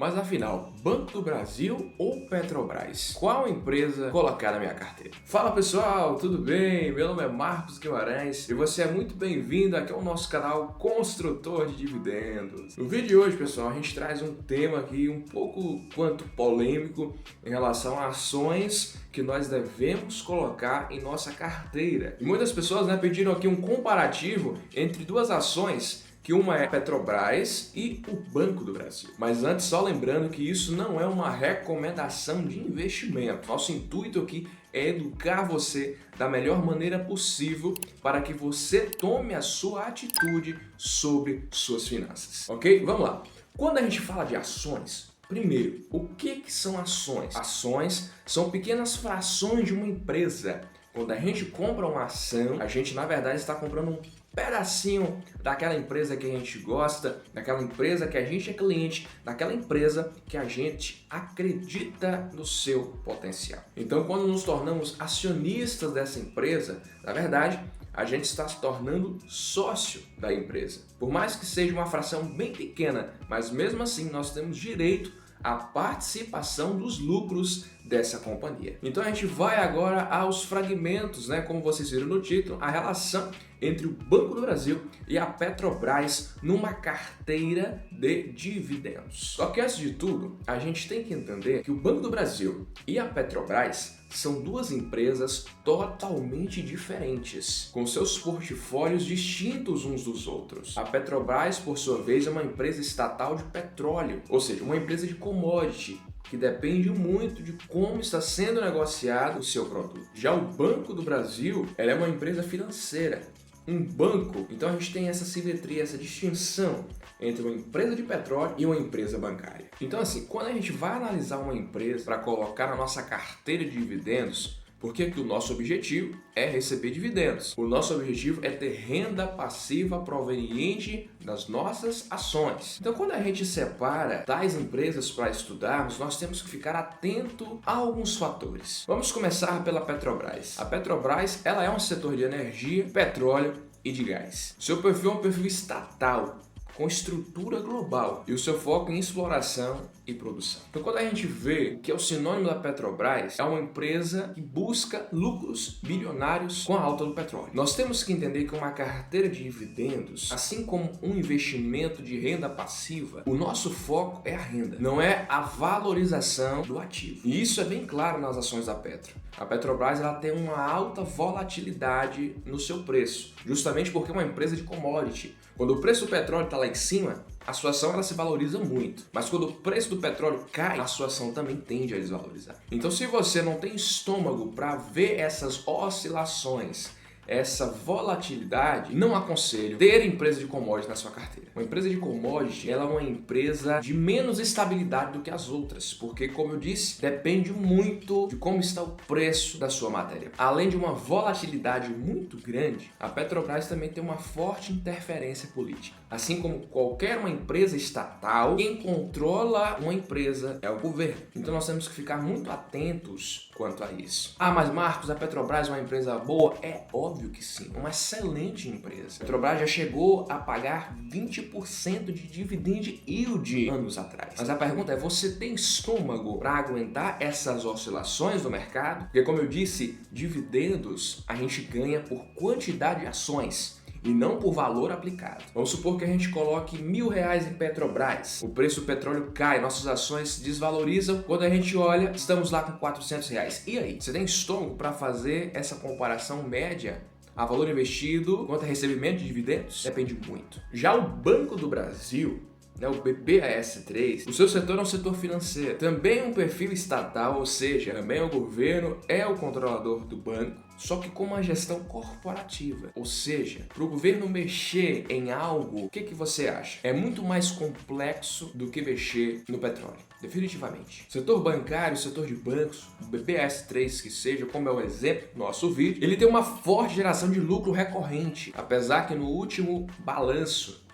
Mas afinal, Banco do Brasil ou Petrobras? Qual empresa colocar na minha carteira? Fala pessoal, tudo bem? Meu nome é Marcos Guimarães e você é muito bem-vindo aqui ao nosso canal Construtor de Dividendos. No vídeo de hoje, pessoal, a gente traz um tema aqui um pouco quanto polêmico em relação a ações que nós devemos colocar em nossa carteira. E muitas pessoas pediram aqui um comparativo entre duas ações, que uma é Petrobras e o Banco do Brasil. Mas antes, só lembrando que isso não é uma recomendação de investimento. Nosso intuito aqui é educar você da melhor maneira possível para que você tome a sua atitude sobre suas finanças. Ok? Vamos lá. Quando a gente fala de ações, primeiro, o que são ações? Ações são pequenas frações de uma empresa. Quando a gente compra uma ação, a gente na verdade está comprando um pedacinho daquela empresa que a gente gosta, daquela empresa que a gente é cliente, daquela empresa que a gente acredita no seu potencial. Então, quando nos tornamos acionistas dessa empresa, na verdade, a gente está se tornando sócio da empresa. Por mais que seja uma fração bem pequena, mas mesmo assim nós temos direito a participação dos lucros dessa companhia. Então a gente vai agora aos fragmentos, como vocês viram no título, a relação entre o Banco do Brasil e a Petrobras numa carteira de dividendos. Só que antes de tudo, a gente tem que entender que o Banco do Brasil e a Petrobras são duas empresas totalmente diferentes, com seus portfólios distintos uns dos outros. A Petrobras, por sua vez, é uma empresa estatal de petróleo, ou seja, uma empresa de commodity, que depende muito de como está sendo negociado o seu produto. Já o Banco do Brasil, ela é uma empresa financeira. Um banco, então a gente tem essa simetria, essa distinção entre uma empresa de petróleo e uma empresa bancária. Então assim, quando a gente vai analisar uma empresa para colocar na nossa carteira de dividendos, porque que o nosso objetivo é receber dividendos. O nosso objetivo é ter renda passiva proveniente das nossas ações. Então, quando a gente separa tais empresas para estudarmos, nós temos que ficar atento a alguns fatores. Vamos começar pela Petrobras. A Petrobras, ela é um setor de energia, petróleo e de gás. Seu perfil é um perfil estatal, com estrutura global e o seu foco em exploração e produção. Então, quando a gente vê que é o sinônimo da Petrobras, é uma empresa que busca lucros bilionários com a alta do petróleo. Nós temos que entender que uma carteira de dividendos, assim como um investimento de renda passiva, o nosso foco é a renda, não é a valorização do ativo. E isso é bem claro nas ações da Petro. A Petrobras ela tem uma alta volatilidade no seu preço, justamente porque é uma empresa de commodity. Quando o preço do petróleo está lá em cima, a sua ação ela se valoriza muito. Mas quando o preço do petróleo cai, a sua ação também tende a desvalorizar. Então, se você não tem estômago para ver essas oscilações, essa volatilidade, não aconselho ter empresa de commodity na sua carteira. Uma empresa de commodity, ela é uma empresa de menos estabilidade do que as outras, porque, como eu disse, depende muito de como está o preço da sua matéria. Além de uma volatilidade muito grande, a Petrobras também tem uma forte interferência política. Assim como qualquer uma empresa estatal, quem controla uma empresa é o governo. Então nós temos que ficar muito atentos quanto a isso. Ah, mas Marcos, a Petrobras é uma empresa boa? É óbvio que sim, uma excelente empresa. A Petrobras já chegou a pagar 20% de dividend yield anos atrás. Mas a pergunta é, você tem estômago para aguentar essas oscilações do mercado? Porque, como eu disse, dividendos a gente ganha por quantidade de ações e não por valor aplicado. Vamos supor que a gente coloque R$1.000 em Petrobras. O preço do petróleo cai, nossas ações se desvalorizam. Quando a gente olha, estamos lá com R$400. E aí? Você tem estômago para fazer essa comparação média a valor investido quanto a recebimento de dividendos? Depende muito. Já o Banco do Brasil, o BBAS3, o seu setor é um setor financeiro, também um perfil estatal, ou seja, também o governo é o controlador do banco, só que com uma gestão corporativa. Ou seja, para o governo mexer em algo, o que você acha? É muito mais complexo do que mexer no petróleo, definitivamente. Setor bancário, setor de bancos, o BBAS3 que seja, como é o exemplo do nosso vídeo, ele tem uma forte geração de lucro recorrente, apesar que no último balanço,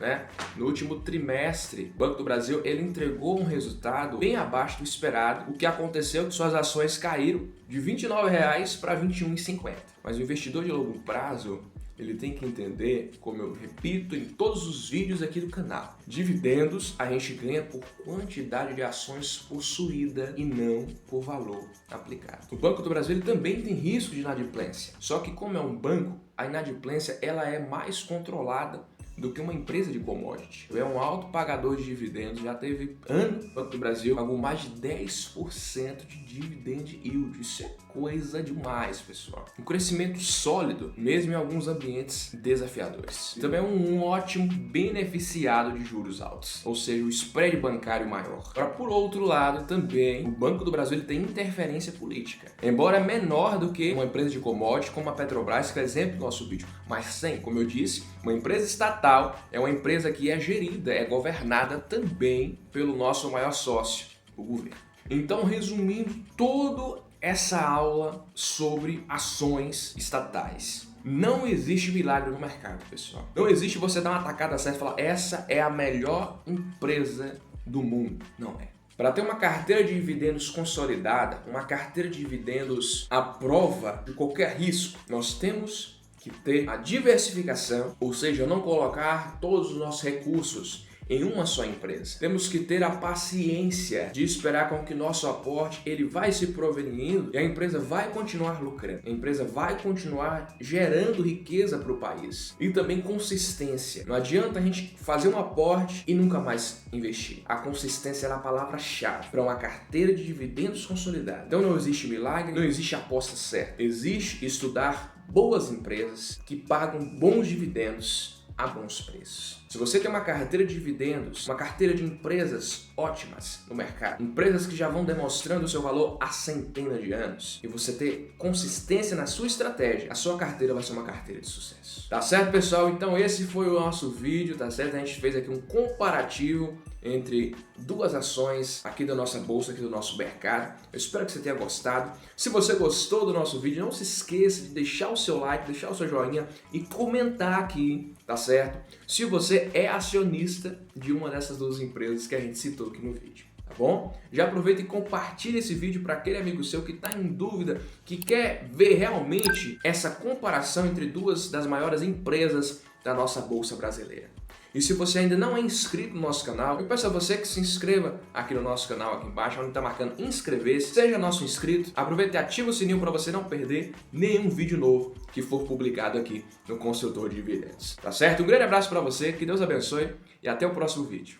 no último trimestre, o Banco do Brasil ele entregou um resultado bem abaixo do esperado. O que aconteceu é que suas ações caíram de R$29 para R$21,50. Mas o investidor de longo prazo, ele tem que entender, como eu repito em todos os vídeos aqui do canal, dividendos a gente ganha por quantidade de ações possuída e não por valor aplicado. O Banco do Brasil ele também tem risco de inadimplência, só que como é um banco, a inadimplência ela é mais controlada do que uma empresa de commodity. É um alto pagador de dividendos, já teve ano no Banco do Brasil pagou mais de 10% de dividend yield. Isso é coisa demais, pessoal. Um crescimento sólido, mesmo em alguns ambientes desafiadores. Também é um ótimo beneficiado de juros altos, ou seja, o spread bancário maior. Agora, por outro lado, também o Banco do Brasil ele tem interferência política. Embora é menor do que uma empresa de commodity como a Petrobras, que é exemplo do nosso vídeo, mas tem, como eu disse, uma empresa estatal é uma empresa que é gerida, é governada também pelo nosso maior sócio, o governo. Então, resumindo toda essa aula sobre ações estatais. Não existe milagre no mercado, pessoal. Não existe você dar uma tacada certa e falar essa é a melhor empresa do mundo. Não é. Para ter uma carteira de dividendos consolidada, uma carteira de dividendos à prova de qualquer risco, nós temos que ter a diversificação, ou seja, não colocar todos os nossos recursos em uma só empresa. Temos que ter a paciência de esperar com que nosso aporte ele vai se provenindo e a empresa vai continuar lucrando. A empresa vai continuar gerando riqueza para o país. E também consistência. Não adianta a gente fazer um aporte e nunca mais investir. A consistência é a palavra-chave para uma carteira de dividendos consolidada. Então não existe milagre, não existe aposta certa. Existe estudar boas empresas que pagam bons dividendos a bons preços. Se você tem uma carteira de dividendos, uma carteira de empresas ótimas no mercado, empresas que já vão demonstrando o seu valor há centenas de anos, e você ter consistência na sua estratégia, a sua carteira vai ser uma carteira de sucesso. Tá certo, pessoal? Então esse foi o nosso vídeo, tá certo? A gente fez aqui um comparativo entre duas ações aqui da nossa bolsa, aqui do nosso mercado. Eu espero que você tenha gostado. Se você gostou do nosso vídeo, não se esqueça de deixar o seu like, deixar o seu joinha e comentar aqui, tá certo? Se você é acionista de uma dessas duas empresas que a gente citou aqui no vídeo. Tá bom? Já aproveita e compartilha esse vídeo para aquele amigo seu que está em dúvida, que quer ver realmente essa comparação entre duas das maiores empresas da nossa bolsa brasileira. E se você ainda não é inscrito no nosso canal, eu peço a você que se inscreva aqui no nosso canal, aqui embaixo, onde está marcando inscrever-se, seja nosso inscrito, aproveita e ativa o sininho para você não perder nenhum vídeo novo que for publicado aqui no Consultor de Dividendos. Tá certo? Um grande abraço para você, que Deus abençoe e até o próximo vídeo.